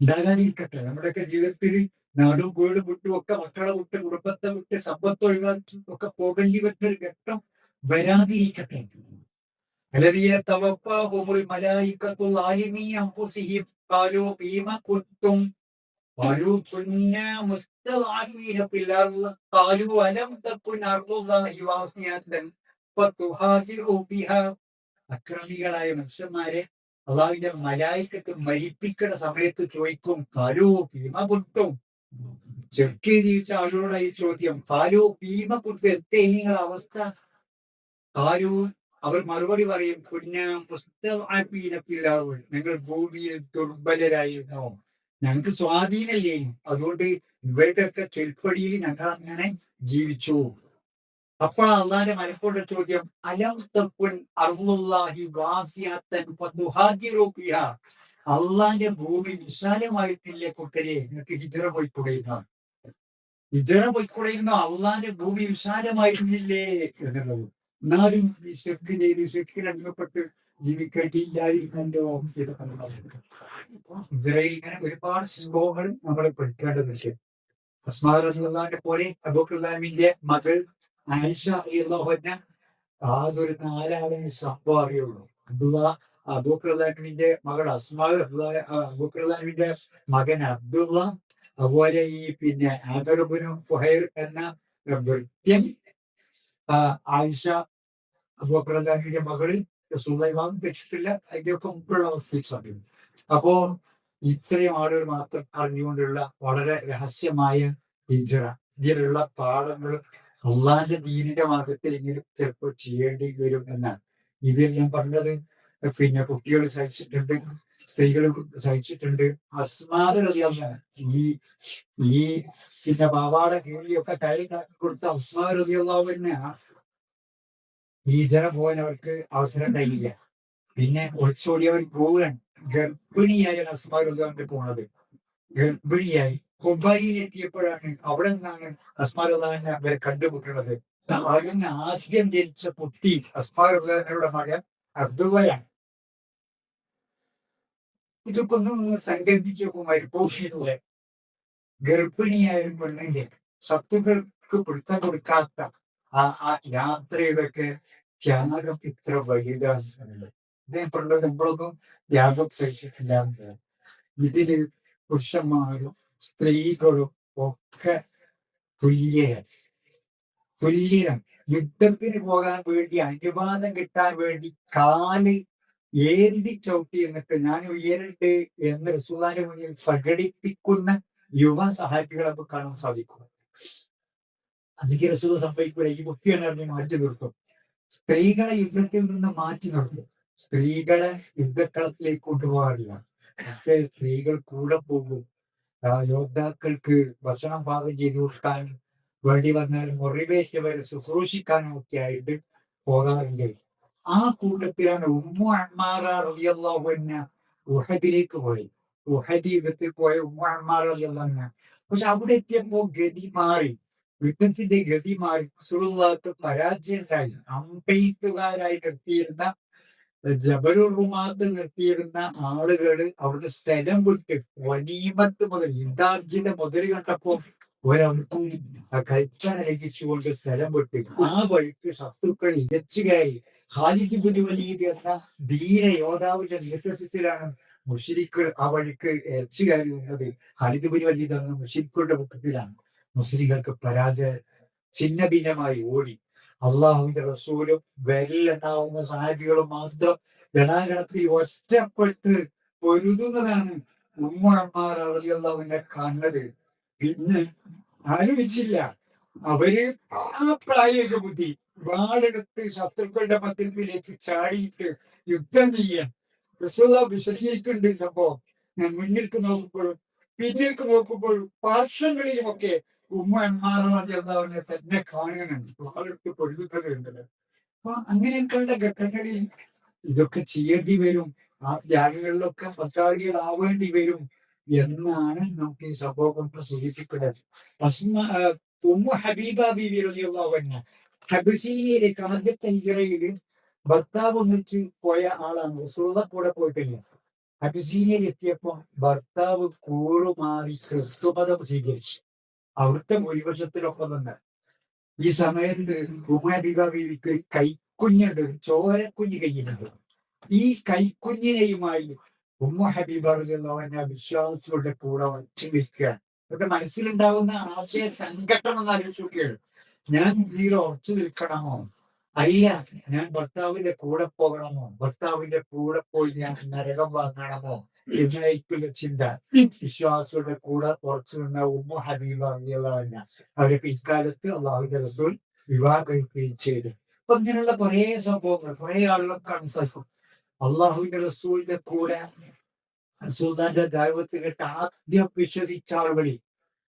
ഉണ്ടാകാതിരിക്കട്ടെ. നമ്മുടെയൊക്കെ ജീവിതത്തിൽ നാടും വീടും വിട്ടും ഒക്കെ, മക്കളെ വിട്ട്, കുടുംബത്തെ വിട്ട്, സമ്പത്ത് ഒഴിവാക്കി ഒക്കെ പോകേണ്ടി വരുന്ന ഒരു ഘട്ടം വരാതിരിക്കട്ടെ. الذين توفاهم الملائكة ظالمي أنفسهم قالوا فيما كنتم قالوا كنا مستضعفين في الأرض قالوا ألم تكن أرض الله واسعة فتهاجروا بها. അക്രമികളായ മനുഷ്യന്മാരെ അള്ളാഹുവിന്റെ മലായിക്കത്ത് മരിപ്പിക്കുന്ന സമയത്ത് ചോദിക്കും, കാലു ഭീമ പുട്ടും. ചെറുക്കി ജീവിച്ച ആളുകളോടായി ചോദ്യം, കാലു ഭീമ പുട്ടു, എത്തേ നിങ്ങളുടെ അവസ്ഥ? കാലു അവർ മറുപടി പറയും, ഞങ്ങൾ ഭൂമിയിൽ ദുർബലരായിരുന്നോ, ഞങ്ങൾക്ക് സ്വാധീനല്ലേ, അതുകൊണ്ട് ഇവരുടെയൊക്കെ ചെൽപ്പടിയിൽ ഞങ്ങൾ അങ്ങനെ ജീവിച്ചു. അപ്പോൾ അള്ളാന്റെ മലപ്പോഴ ചോദ്യം, അലം തക്കുൻ അർളുല്ലാഹി വാസിഅത്തൻ ഫതുഹാജിറൂ ഫിഹാ, അള്ളാന്റെ ഭൂമി വിശാലമായിട്ടില്ലേ കൂട്ടരെ, നിങ്ങൾക്ക് ഹിജ്റ പോയിക്കൂടെയുന്ന, ഹിജ്റ പോയിക്കൂടെയുന്ന, അള്ളാന്റെ ഭൂമി വിശാലമായിരുന്നില്ലേ എന്നുള്ളത്. എന്നാലും ശിർക്ക് ചെയ്ത് ശിർക്കിൽ അടിമപ്പെട്ട് ജീവിക്കേണ്ടിയില്ലായിരുന്നല്ലോ ഇസ്രായേൽ ഇങ്ങനെ ഒരുപാട് സംഭവങ്ങൾ നമ്മൾ പഠിക്കേണ്ടതുണ്ട്. അസ്മാ റളിയല്ലാഹുവിനെ പോലെ അബൂബക്കറിന്റെ മകൾ ആയിഷ റളിയല്ലാഹു അൻഹ ആകൊരു നാലാളെ സംഭവം അറിയുള്ളൂ. അബൂബക്കറിന്റെ മകൾ അസ്മാ, അബൂബക്കറിന്റെ മകൻ അബ്ദുള്ള, അതുപോലെ ഈ പിന്നെ ആമിർ ഇബ്നു ഫുഹൈർ എന്ന ഭൃത്യൻ, ആയിഷ അബൂബക്കറിന്റെ മകള് റസൂലുള്ളാഹി വിവാഹം കഴിച്ചിട്ടില്ല. അതിന്റെയൊക്കെ മുമ്പുള്ള അവസ്ഥ. അപ്പോ ഇത്രയും ആളുകൾ മാത്രം അറിഞ്ഞുകൊണ്ടുള്ള വളരെ രഹസ്യമായ ഹിജ്റ, ഇതിലുള്ള പാഠങ്ങൾ അള്ളാന്റെ ദീനിന്റെ മാർഗത്തിൽ ഇങ്ങനെ ചിലപ്പോൾ ചെയ്യേണ്ടി വരും എന്നാണ്. ഇതിൽ ഞാൻ പറഞ്ഞത് പിന്നെ കുട്ടികൾ സഹിച്ചിട്ടുണ്ട്, സ്ത്രീകൾ സഹിച്ചിട്ടുണ്ട്. അസ്മാദ് റളിയല്ലാഹു ഈ ഈ പിന്നെ ബാബാടെ കീഴിയൊക്കെ കൈ കൊടുത്ത അസ്മാദ് റളിയല്ലാഹു തന്നെ ഹിജ്റ പോകാനവർക്ക് അവസരം ഉണ്ടായില്ല. പിന്നെ ഒളിച്ചോടിയവർ പോവുകയാണ്. ഗർഭിണിയായാണ് അസ്മാ റളിയല്ലാഹു പോണത്. ഗർഭിണിയായി ഹുബൈയിലെത്തിയപ്പോഴാണ് അവിടെ നിന്നാണ് അസ്മാ റളിയല്ലാഹു അവരെ കണ്ടുമുട്ടുന്നത്. അതിന് ആദ്യം ജനിച്ച കുട്ടി അസ്മാ റളിയല്ലാഹുവിന്റെ മകൻ അബ്ദുള്ളയാണ്. ഇതൊക്കെ ഒന്ന് സങ്കല്പിച്ചപ്പോൾ മരുഭൂമിയിലൂടെ ഗർഭിണിയായ പെണ്ണിന്റെ ശത്രുക്കൾക്ക് പിടുത്തം കൊടുക്കാത്ത ആ യാത്രയിലൊക്കെ ത്യാഗം ഇത്ര വലുതാണ്. ഇദ്ദേഹം പറഞ്ഞത് നമ്മളൊന്നും ത്യാഗം സഹിച്ചിട്ടില്ല. ഇതില് പുരുഷന്മാരും സ്ത്രീകളും ഒക്കെ തുല്യരാണ്. യുദ്ധത്തിന് പോകാൻ വേണ്ടി അനുവാദം കിട്ടാൻ വേണ്ടി കാല് ഏന്തി ചവിട്ടി എന്നിട്ട് ഞാൻ ഉയരട്ടെ എന്ന് റസൂലുള്ളാഹിന്റെ മുന്നിൽ പ്രകടിപ്പിക്കുന്ന യുവ സഹാബികളെ നമുക്ക് കാണാൻ സാധിക്കും. അതിക്ക് റസൂൽ സംഭവിക്കൂല. ഈ കുട്ടിയാണ് അതിനെ മാറ്റി നിർത്തും. സ്ത്രീകളെ യുദ്ധത്തിൽ നിന്ന് മാറ്റി നിർത്തും. സ്ത്രീകളെ യുദ്ധക്കളത്തിലേക്ക് കൊണ്ടുപോകാറില്ല. പക്ഷേ സ്ത്രീകൾ കൂടെ പോകും. യോദ്ധാക്കൾക്ക് ഭക്ഷണം പാകം ചെയ്ത് കൊടുക്കാനും വേണ്ടി വന്നാൽ മുറിവേറ്റ് വരെ ശുശ്രൂഷിക്കാനും ഒക്കെ ആയിട്ട് പോകാറുണ്ട്. ആ കൂട്ടത്തിലാണ് ഉമ്മു അമ്മാറ റളിയല്ലാഹു അൻഹ ഉഹദിലേക്ക് പോയി. ഉഹദ് യുദ്ധത്തിൽ പോയ ഉമ്മു അമ്മാറ റളിയല്ലാഹു അൻഹ. പക്ഷെ അവിടെ എത്തിയപ്പോ ഗതി മാറി. യുദ്ധത്തിന്റെ ഗതി മാറി. റസൂലുള്ളാഹിക്ക് പരാജയം ഉണ്ടായി. അമ്പെയ്ത്തുകാരായി നിർത്തിയിരുന്ന ജബലുർ റുമാത്ത് നിർത്തിയിരുന്ന ആളുകള് അവിടുത്തെ സ്ഥലം വിട്ട് വനീമത്ത് മുതൽ യുദ്ധാർജിത മുതൽ കണ്ടപ്പോ ഒരർത്ഥം കഴിക്കാൻ രചിച്ചുകൊണ്ട് സ്ഥലം വിട്ട് ആ വഴിക്ക് ശത്രുക്കൾ ഇരച്ചു കയറി. ഖാലിദ് ഇബ്നു വലീദ് എന്ന ധീര യോദ്ധാവിന്റെ നേതൃത്വത്തിലാണ് മുശ്രിക്കുകൾ ആ വഴിക്ക് ഇരച്ചു കയറി വന്നത്. ഖാലിദ് ഇബ്നു വലീദ് എന്ന മുശ്രിക്കുകളുടെ കൂട്ടത്തിലാണ്. മുസ്ലിങ്ങൾക്ക് പരാജയ ഛിന്ന ഭിന്നമായി ഓടി. അള്ളാഹുവിന്റെ റസൂലും വിരലിലുണ്ടാവുന്ന സഹാബികളും മാത്രം രണാങ്കണത്തിൽ ഒറ്റപ്പെട്ട് പൊരുതുന്നതാണ് ഉമ്മു അമ്മാറ റളിയല്ലാഹുവിനെ കാണുന്നത്. പിന്നെ ആലോചിച്ചില്ല. അവര് ആ പ്രായോഗിക ബുദ്ധി വാളെടുത്ത് ശത്രുക്കളുടെ മധ്യത്തിലേക്ക് ചാടിയിട്ട് യുദ്ധം ചെയ്യാൻ റസൂലുള്ളാഹി വിശദീകരിക്കുന്നുണ്ട് സംഭവം. ഞാൻ മുന്നിലേക്ക് നോക്കുമ്പോഴും പിന്നിലേക്ക് നോക്കുമ്പോഴും പാർശ്വങ്ങളിലുമൊക്കെ ഉമ്മ അമ്മാറ റളിയല്ലാഹുവിനെ തന്നെ കാണുന്നുണ്ട്. വാളെടുത്ത് പൊരുതുന്നത്. അപ്പൊ അങ്ങനെയൊക്കെയുള്ള ഘട്ടങ്ങളിൽ ഇതൊക്കെ ചെയ്യേണ്ടി വരും. ആ ത്യാഗങ്ങളിലൊക്കെ പങ്കാളികളാവേണ്ടി വരും എന്നാണ് നമുക്ക് ഈ സംഭവം കൊണ്ട് സൂചിപ്പിക്കുന്നത്. ഉമ്മു ഹബീബ ബീവി റളിയല്ലാഹു അൻഹ ഹബശിയിലേക്ക് ആദ്യത്തെ ഹിജ്റയിൽ ഭർത്താവ് ഒന്നിച്ച് പോയ ആളാണ്. റസൂലുള്ളാഹി കൂടെ പോയിട്ടില്ല. ഹബശിയിൽ എത്തിയപ്പോ ഭർത്താവ് കൂറുമാറി ക്രിസ്തുമതം സ്വീകരിച്ചു. അവിടുത്തെ ഭൂരിപക്ഷത്തിലൊക്കെ തന്നെ. ഈ സമയത്ത് ഉമ്മു ഹബീബ ബീവിക്ക് കൈക്കുഞ്ഞുണ്ട്, ചോരക്കുഞ്ഞ് കയ്യിലുണ്ട്. ഈ കൈക്കുഞ്ഞിനെയുമായി ഉമ്മു ഹബീബ റളിയല്ലാഹു അൻഹ വിശ്വാസികളുടെ കൂടെ വച്ച് നിൽക്കുകയാണ്. ഇവരുടെ മനസ്സിലുണ്ടാവുന്ന ആശയ സംഘട്ടം എന്ന് ആലോചിച്ച് നോക്കുകയാണ്. ഞാൻ ഇതിൽ ഉറച്ചു നിൽക്കണമോ, അല്ല ഞാൻ ഭർത്താവിന്റെ കൂടെ പോകണമോ, ഭർത്താവിന്റെ കൂടെ പോയി ഞാൻ നരകം വാങ്ങണമോ എന്നായിരിക്കും ചിന്ത. വിശ്വാസികളുടെ കൂടെ ഉറച്ചു നിന്ന ഉമ്മു ഹബീബ റളിയല്ലാഹു അൻഹ അവരെ പിൽക്കാലത്ത് അള്ളാഹുവിന്റെ റസൂൽ വിവാഹം കഴിക്കുകയും ചെയ്തു. അപ്പൊ ഇങ്ങനെയുള്ള കുറെ സംഭവങ്ങൾ കുറെ ആളുകൾക്കാണ് സാധിക്കും. അള്ളാഹുവിന്റെ റസൂലിന്റെ കൂടെ റസൂലിന്റെ ദൈവത്തിൽ കേട്ട് ആദ്യം വിശ്വസിച്ച ആളുകളിൽ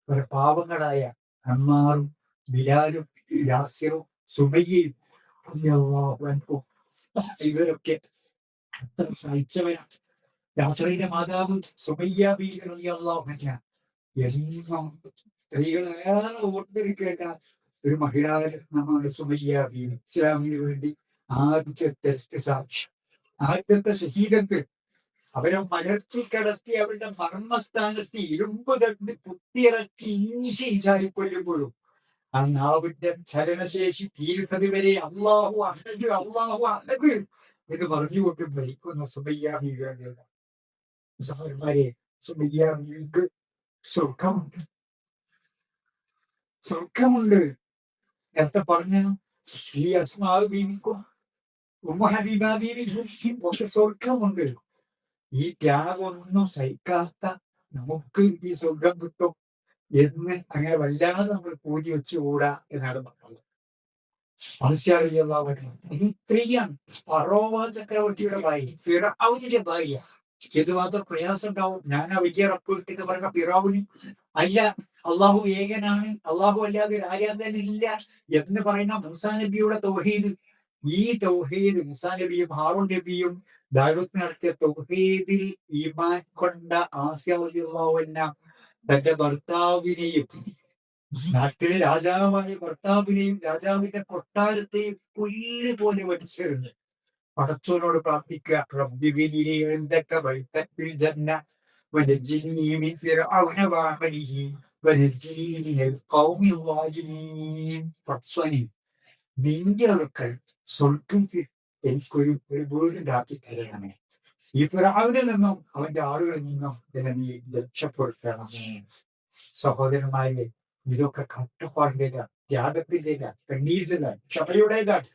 ഒരു പാവങ്ങളായ അമ്മാറും ബിലാലും യാസിറും സുമയ്യയും ഇവരൊക്കെ അത്ര സഹിച്ചവരാണ്. യാസിറിന്റെ മാതാവ് സുമയ്യ ബീവി റളിയല്ലാഹു അൻഹ എല്ലാം സ്ത്രീകൾ ഏറെ ഓർത്തിരിക്കേണ്ട ഒരു മഹിളാരത്നമാണ് സുമയ്യ ബീവി. ഇസ്ലാമിന് വേണ്ടി ആദ്യത്തെ ടെസ്റ്റ് സാക്ഷി. ആദ്യത്തെ ഷഹീദത്ത് അവരെ മലർച്ചി കടത്തി അവരുടെ മർമ്മസ്ഥാനത്ത് ഇരുമ്പ് തട്ടി കുത്തിയിറക്കി ഇഞ്ചി ചാരിക്കൊല്ലുമ്പോഴും ആ നാവിന്റെ ചലനശേഷി തീരുന്നത് വരെ അള്ളാഹു അഹദ് അള്ളാഹു അഹദ് എന്ന് പറഞ്ഞുകൊണ്ട് ഭരിക്കുന്ന സഹോദരന്മാരെ, സുബയ്യാമിക്ക് സ്വർഗമുണ്ട്. സ്വർഗമുണ്ട് നേരത്തെ പറഞ്ഞു. ഈ അസ്മാവ് ബീവിക്കും ഉമ്മ ബീവിക്കും പക്ഷെ സ്വർഗമുണ്ട്. ഈ ത്യാഗമൊന്നും സഹിക്കാത്ത നമുക്ക് ഈ സ്വർഗം കിട്ടും എന്ന് അങ്ങനെ വല്ലാതെ നമ്മൾ പൂജ വെച്ചുകൂടാ എന്നാണ് പറഞ്ഞത്. ഈ സ്ത്രീയാണ് ഫറോവ ചക്രവർത്തിയുടെ ഭാര്യ, ഫിറഔനിന്റെ ഭാര്യ. ഇത് മാത്രം പ്രയാസം ഉണ്ടാവും. ഞാൻ ആ വലിയ റബ്ബ് എന്ന് പറഞ്ഞ ഫിറൗന് അല്ല, അള്ളാഹു ഏകനാണ്, അള്ളാഹു അല്ലാതെ ആരാധനയില്ല എന്ന് പറയുന്ന മൂസാ നബിയുടെ തൗഹീദ്. ഈ തൗഹീദ് മൂസാ നബിയും ഹാറൂൻ നബിയും ദഅവത്ത് നടത്തിയ തൗഹീദിൽ ഈമാൻ കൊണ്ട ആസിയ റളിയല്ലാഹു അൻഹ തന്റെ ഭർത്താവിനെയും നാട്ടിലെ രാജാവായ ഭർത്താവിനെയും രാജാവിന്റെ കൊട്ടാരത്തെയും പുല്ല് പോലെ വലിച്ചെറിഞ്ഞ് പടച്ചോനോട് പ്രാർത്ഥിക്കുക, റബ്ബി എന്തൊക്കെ നിന്റെ അടുക്കൽ സ്വർഗം എനിക്കൊരു വീടുണ്ടാക്കി തരണമേ. ഈ ഫിറഔനിൽ നിന്നും അവന്റെ ആളുകളിൽ നിന്നും എന്നെ നീ രക്ഷപ്പെടുത്തണമേ. സഹോദരന്മാരെ, ഇതൊക്കെ കഷ്ടപ്പാടിന്റേതാണ്, ത്യാഗത്തിന്റേതാണ്, കണ്ണീരിന്റേതാണ്, ക്ഷമയുടേതാണ്.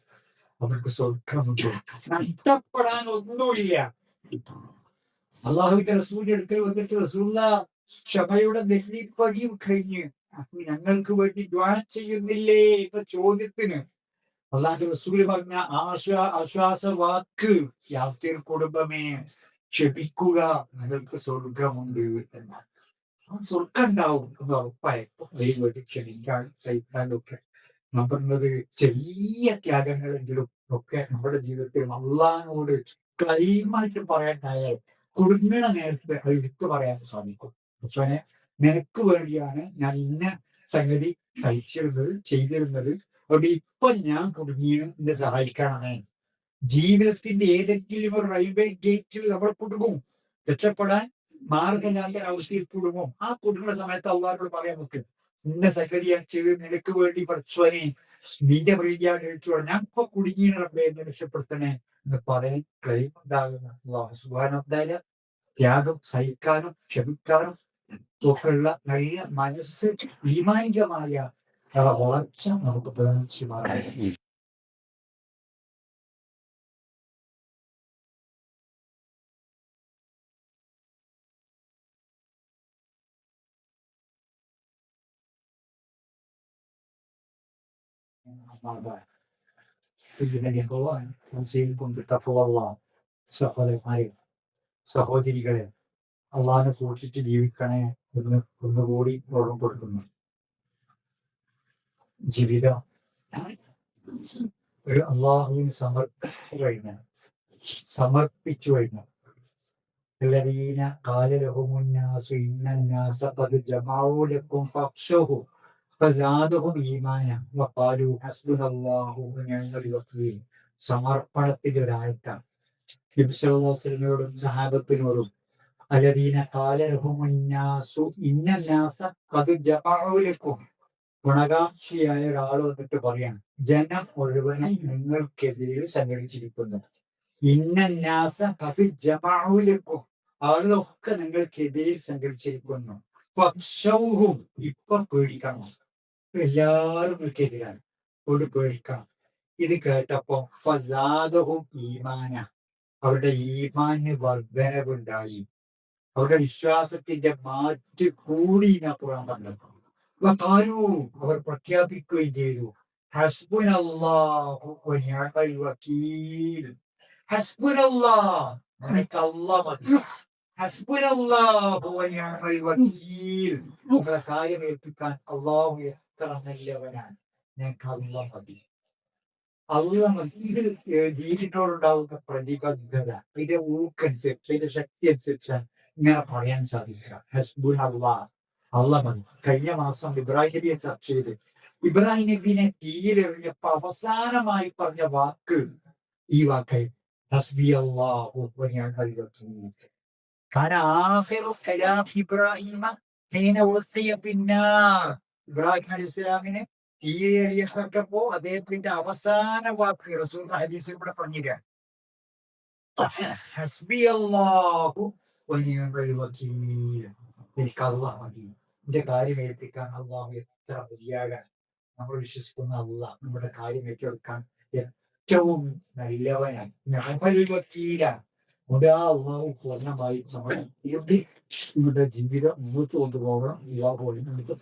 അവർക്ക് സ്വർഗമുണ്ട്. നഷ്ടപ്പെടാൻ ഒന്നുമില്ല. അള്ളാഹുവിന്റെ റസൂലിന്റെ അടുക്കൽ വന്നിട്ട് റസൂലുള്ള ക്ഷമയുടെ നെല്ലിപ്പടിയും കഴിഞ്ഞ് ഞങ്ങൾക്ക് വേണ്ടി ദ്വാ ചെയ്യുന്നില്ലേ എന്ന ചോദ്യത്തിന് അള്ളാഹു റസൂല് പറഞ്ഞ ആശ്വാസവാക്ക്, യാസിർ കുടുംബമേ ക്ഷമിക്കുക, നിങ്ങൾക്ക് സ്വർഗമുണ്ട് എന്നാണ്. സ്വർഗം ഉണ്ടാവും എന്ന് ഉറപ്പായി ക്ഷമിക്കാൻ സഹിക്കാനൊക്കെ ഞാൻ പറഞ്ഞത് ചെറിയ ത്യാഗങ്ങളെങ്കിലും ഒക്കെ നമ്മുടെ ജീവിതത്തിൽ അള്ളാഹിനോട് ക്ലൈമായിട്ട് പറയാനായാൽ കുടുങ്ങണ നേരത്തെ അത് എടുത്തു പറയാൻ സാധിക്കും. പക്ഷേ നിനക്ക് വേണ്ടിയാണ് ഞാൻ ഇന്ന സംഗതി സഹിച്ചിരുന്നത്, ചെയ്തിരുന്നത്, അതുകൊണ്ട് ഇപ്പൊ ഞാൻ കുടുങ്ങിയും എന്നെ സഹായിക്കാനാണ്. ജീവിതത്തിന്റെ ഏതെങ്കിലും ഒരു റെയിൽവേ ഗേറ്റിൽ നമ്മൾ കുടുങ്ങും, രക്ഷപ്പെടാൻ മാർഗമില്ലാത്ത അവസ്ഥയിൽ കുടുങ്ങും. ആ കുടുങ്ങുന്ന സമയത്ത് അള്ളാഹിനോട് പറയാൻ പറ്റും, ഇന്ന സംഗതിയാണ് ചെയ്ത് നിനക്ക് വേണ്ടി പഠിച്ചവനെ നിന്റെ പ്രീതിയാണ് കഴിച്ചു, ഞാൻ ഇപ്പൊ കുടുങ്ങിയ റബ്ബേ എന്നെ രക്ഷപ്പെടുത്തണേ എന്ന് പറയാൻ കഴിവുണ്ടാകുന്ന അല്ലാഹു സുബ്ഹാനഹു വ തആല ത്യാഗം സഹിക്കാനും ക്ഷമിക്കാനും ഒക്കെയുള്ള നല്ല മനസ്സ്, ഈമാനികമായ വളർച്ച നമുക്ക് പ്രധാനമായും. സഹോദരികളെ, അള്ളാഹിനെ സൂക്ഷിച്ച് ജീവിക്കണേ എന്ന് ഒന്നുകൂടി ഓർമ്മപ്പെടുത്തുന്നു. ജീവിതം ഒരു അള്ളാഹുവിന് സമർപ്പിച്ചു കഴിഞ്ഞു. الذين قال لهم الناس إن الناس قد جمعوا لكم فاخشوهم فزادهم إيمانا وقالوا حسبنا الله ونعم الوكيل. സമർപ്പണത്തിന്റെ ഒരായത്താണ്. നബി സല്ലല്ലാഹു അലൈഹി വസല്ലമയോടും സഹാബത്തിനോടും الذين قال لهم الناس إن الناس قد جمعوا لكم, ഗുണകാംക്ഷിയായ ഒരാൾ വന്നിട്ട് പറയാണ്, ജനം മുഴുവനും നിങ്ങൾക്കെതിരെ സംഘടിച്ചിരിക്കുന്നു. ഇന്നന്നാസ കഫി ജമാഉലക്കും, ആളുകളൊക്കെ നിങ്ങൾക്കെതിരെ സംഘടിച്ചിരിക്കുന്നു. ഫഖ്ശൗഹും, ഇപ്പൊ പേടിക്കണം, എല്ലാവരും നിങ്ങൾക്കെതിരാണ്, ഒരു പേടിക്കണം. ഇത് കേട്ടപ്പോ ഫസാദഹും ഈമാന, അവരുടെ ഈമാന് വർധനവുണ്ടായി, അവരുടെ വിശ്വാസത്തിന്റെ മാറ്റ് കൂടി ഖുർആൻ പറഞ്ഞപ്പോൾ അവർ പ്രഖ്യാപിക്കുകയും ചെയ്തു, ഹസ്ബുനല്ലാഹു വനിഅമൽ വകീൽ. ഹസ്ബുനല്ലാഹ്, നമുക്ക് അല്ലാഹ് മതി. ഹസ്ബുനല്ലാഹു വനിഅമൽ വകീൽ, നമ്മുടെ കാര്യം ഏൽപ്പിക്കാൻ അല്ലാഹു എത്ര നല്ലവനാണ്, ഞങ്ങൾക്ക് അല്ലാഹ് മതി. അല്ലാഹ് മതി. ഇത് ദീനിനോടുണ്ടാകുന്ന പ്രതിബദ്ധത, ഇതിന്റെ ഊക്കനുസരിച്ച്, ഇതിന്റെ ശക്തി അനുസരിച്ചാണ് ഇങ്ങനെ പറയാൻ സാധിക്കുക. ഹസ്ബുനല്ലാഹ്, അല്ലാഹ് മതി. കഴിഞ്ഞ മാസം ഇബ്രാഹിം നബിയെ ചർച്ച ചെയ്ത് ഇബ്രാഹിം നബിനെ തീരെറിഞ്ഞപ്പോ അവസാനമായി പറഞ്ഞ വാക്ക് ഈ വാക്കായി, حسبي الله ونعم الوكيل كان آخر كلام إبراهيم حين ألقي في النار ഇബ്രാഹിം അലൈഹിസ്സലാമിനെ തീയേറിയപ്പെട്ടപ്പോ അദ്ദേഹത്തിന്റെ അവസാന വാക്ക് റസൂൽ ഹദീസിൽ ഇവിടെ പറഞ്ഞില്ല ഹസ്ബി അല്ലാഹു വനിഅമൽ വകീൽ എനിക്ക് അല്ലാഹ് മതി എന്റെ കാര്യം ഏൽപ്പിക്കാൻ അല്ലാഹു എത്ര മതിയാകാൻ നമ്മൾ വിശ്വസിക്കുന്ന അല്ലാഹ് നമ്മുടെ കാര്യം ഏറ്റെടുക്കാൻ ഏറ്റവും നല്ലവനാണ് നിഅമൽ വകീലാണ് അവിടെ ആ അള്ളാഹു പൂർണ്ണമായി നമ്മൾ ഇവിടെ ജീവിതം മുന്നോട്ട് കൊണ്ടുപോകണം അള്ളാഹു പോലും നമുക്ക്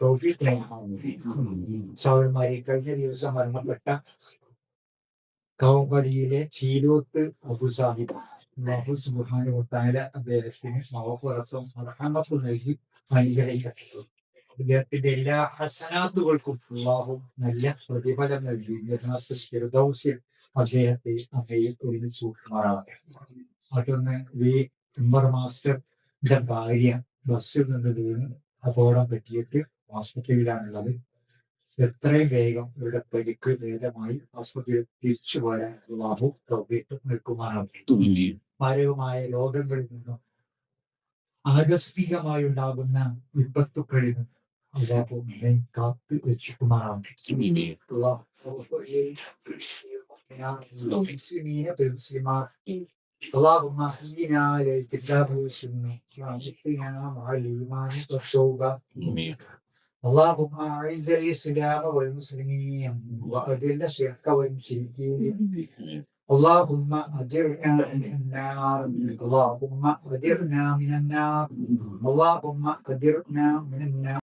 സഹോദരന്മാരെ കഴിഞ്ഞ ദിവസം മരണപ്പെട്ട കൗമ്പടിയിലെ ചീലോത്ത് അബു സാഹിബ് അള്ളാഹു സുബ്ഹാനഹു വ തആല അദ്ദേഹത്തിന് മഗ്ഫിറത്തും റഹ്മത്തും നൽകി അനുഗ്രഹിക്കപ്പെട്ടു. അദ്ദേഹത്തിന്റെ എല്ലാ ഹസനാത്തുകൾക്കും അള്ളാഹു നല്ല പ്രതിഫലം നൽകി ജന്നത്തുൽ ഫിർദൗസിൽ അദ്ദേഹത്തെ അമ്മയിൽ ഒരുമിച്ച് കൂട്ടുമാറാവട്ടെ. മറ്റൊന്ന് ഉമ്മർ മാസ്റ്ററുടെ ഭാര്യ ബസ്സിൽ നിന്ന് വീണ് അപകടം പറ്റിയിട്ട് ആശുപത്രിയിലാണുള്ളത്. എത്രയും വേഗം ഇവരുടെ പരിക്ക് ഭേദമായി ആശുപത്രിയിൽ തിരിച്ചു വരാൻ അല്ലാഹു തൗഫീഖ് നൽകുമാറാവട്ടെ. മാരകമായ രോഗങ്ങളിൽ നിന്നും ആകസ്മികമായി ഉണ്ടാകുന്ന വിപത്തുക്കളിൽ നിന്നും അല്ലാഹു നമ്മെ കാത്ത് രക്ഷിക്കുമാറാവട്ടെ. اللهم اهدنا الى الكتاب والسنه واهدنا مع الايمان والتوبه. اللهم اعز الاسلام والمسلمين واذل الشرك والمشركين. اللهم اجرنا من النار. اللهم اجرنا من النار. اللهم اجرنا من النار.